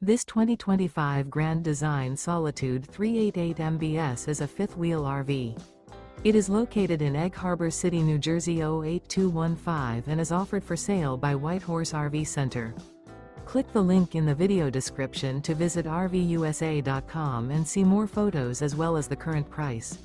This 2025 Grand Design Solitude 388 MBS is a fifth-wheel RV. It is located in Egg Harbor City, New Jersey 08215 and is offered for sale by Whitehorse RV Center. Click the link in the video description to visit RVUSA.com and see more photos as well as the current price.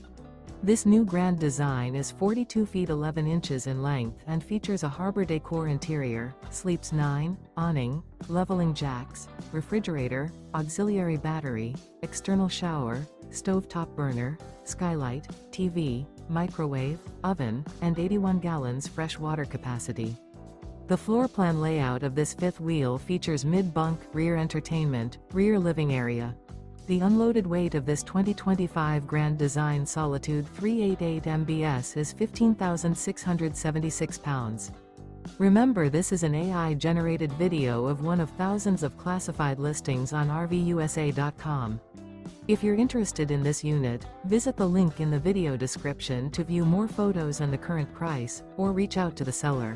This new Grand Design is 42 feet 11 inches in length and features a HARBOR DECOR interior, sleeps 9, awning, leveling jacks, refrigerator, auxiliary battery, external shower, stovetop burner, skylight, TV, microwave, oven, and 81 gallons fresh water capacity. The floor plan layout of this fifth wheel features Mid Bunk, rear entertainment, rear living area. The unloaded weight of this 2025 Grand Design Solitude 388 MBS is 15,676 pounds. Remember, this is an AI-generated video of one of thousands of classified listings on RVUSA.com. If you're interested in this unit, visit the link in the video description to view more photos and the current price, or reach out to the seller.